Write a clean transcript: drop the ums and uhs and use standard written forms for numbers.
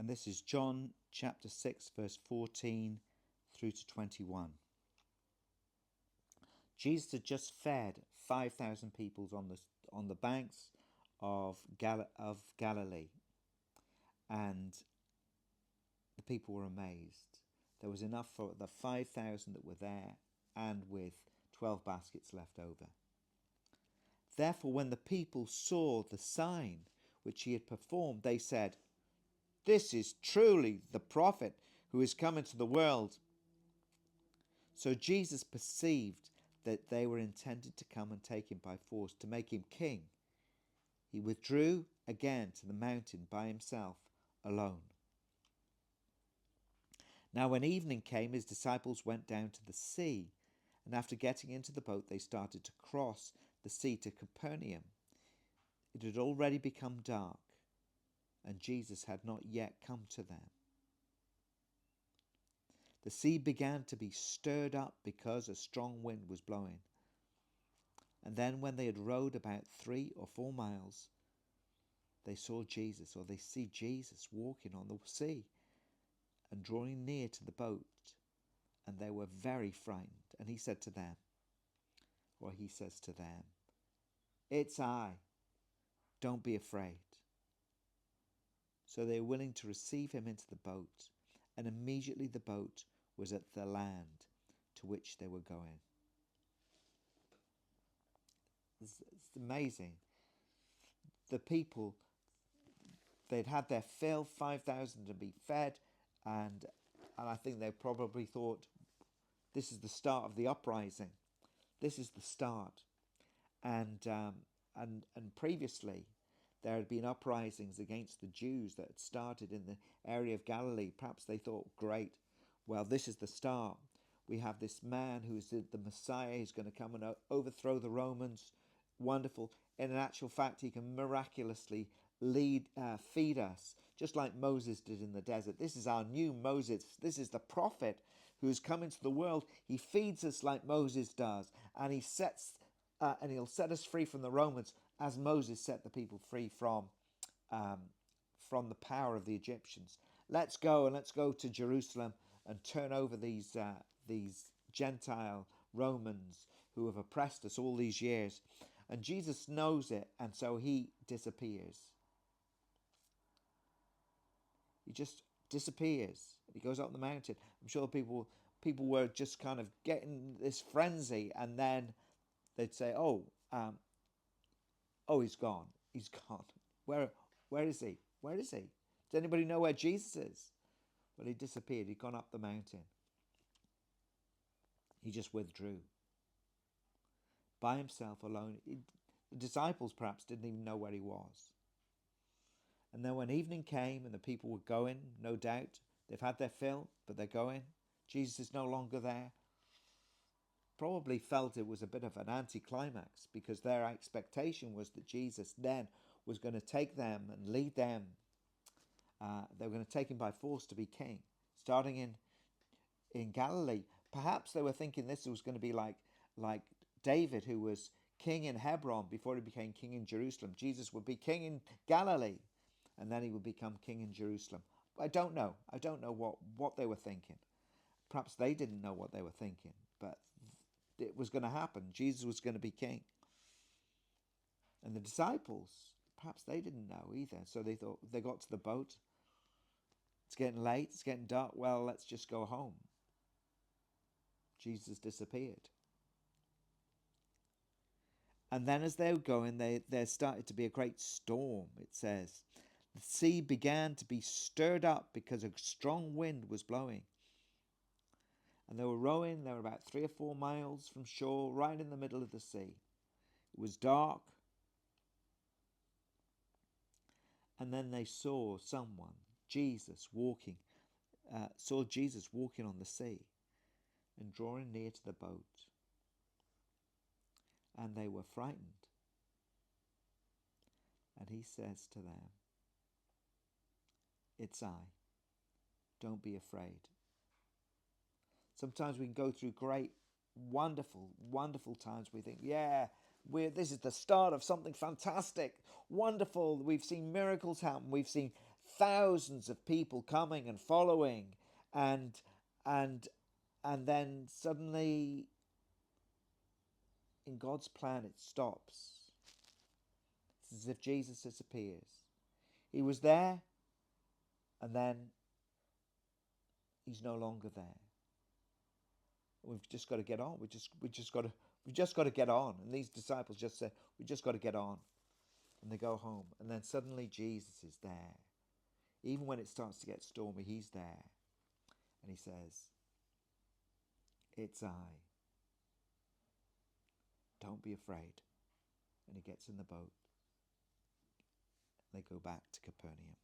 And this is John chapter 6, verse 14 through to 21. Jesus had just fed 5,000 people on the banks of Galilee, and the people were amazed. There was enough for the 5,000 that were there, and with 12 baskets left over. Therefore, when the people saw the sign which he had performed, they said, "This is truly the prophet who is come into the world." So Jesus perceived that they were intended to come and take him by force, to make him king. He withdrew again to the mountain by himself alone. Now when evening came, his disciples went down to the sea, and after getting into the boat, they started to cross the sea to Capernaum. It had already become dark, and Jesus had not yet come to them. The sea began to be stirred up because a strong wind was blowing. And then when they had rowed about 3 or 4 miles, they see Jesus walking on the sea and drawing near to the boat, and they were very frightened. And he says to them, "It's I, don't be afraid." So they were willing to receive him into the boat, and immediately the boat was at the land to which they were going. It's amazing. The people, they'd had their fill, 5,000 to be fed, and I think they probably thought, this is the start of the uprising. This is the start. And previously, there had been uprisings against the Jews that had started in the area of Galilee. Perhaps they thought, great, well, this is the start. We have this man who is the Messiah. He's going to come and overthrow the Romans. Wonderful. In actual fact, he can miraculously feed us, just like Moses did in the desert. This is our new Moses. This is the prophet who has come into the world. He feeds us like Moses does, and he'll set us free from the Romans, as Moses set the people free from the power of the Egyptians. Let's go to Jerusalem and turn over these Gentile Romans who have oppressed us all these years. And Jesus knows it, and so he disappears. He just disappears. He goes up the mountain. I'm sure people were just kind of getting this frenzy, and then they'd say, "Oh, he's gone. He's gone. Where is he? Where is he? Does anybody know where Jesus is?" Well, he disappeared. He'd gone up the mountain. He just withdrew. By himself, alone. The disciples perhaps didn't even know where he was. And then when evening came and the people were going, no doubt, they've had their fill, but they're going. Jesus is no longer there. Probably felt it was a bit of an anticlimax, because their expectation was that Jesus then was going to take them and lead them. They were going to take him by force to be king, starting in Galilee. Perhaps they were thinking this was going to be like David, who was king in Hebron before he became king in Jerusalem. Jesus would be king in Galilee, and then he would become king in Jerusalem. I don't know. I don't know what they were thinking. Perhaps they didn't know what they were thinking, but it was going to happen. Jesus was going to be king. And the disciples, perhaps they didn't know either. So they thought, they got to the boat. It's getting late. It's getting dark. Well, let's just go home. Jesus disappeared. And then as they were going, there started to be a great storm, it says. The sea began to be stirred up because a strong wind was blowing. And they were rowing. They were about 3 or 4 miles from shore, right in the middle of the sea. It was dark. And then they saw Jesus walking on the sea and drawing near to the boat. And they were frightened. And he says to them, "It's I. Don't be afraid." Sometimes we can go through great, wonderful, wonderful times. We think, this is the start of something fantastic, wonderful. We've seen miracles happen. We've seen thousands of people coming and following, and then suddenly in God's plan it stops. It's as if Jesus disappears. He was there, and then he's no longer there. We've just got to get on. We just got to get on. And these disciples just said, "We just got to get on," and they go home. And then suddenly Jesus is there. Even when it starts to get stormy, he's there, and he says, "It's I. Don't be afraid." And he gets in the boat. They go back to Capernaum.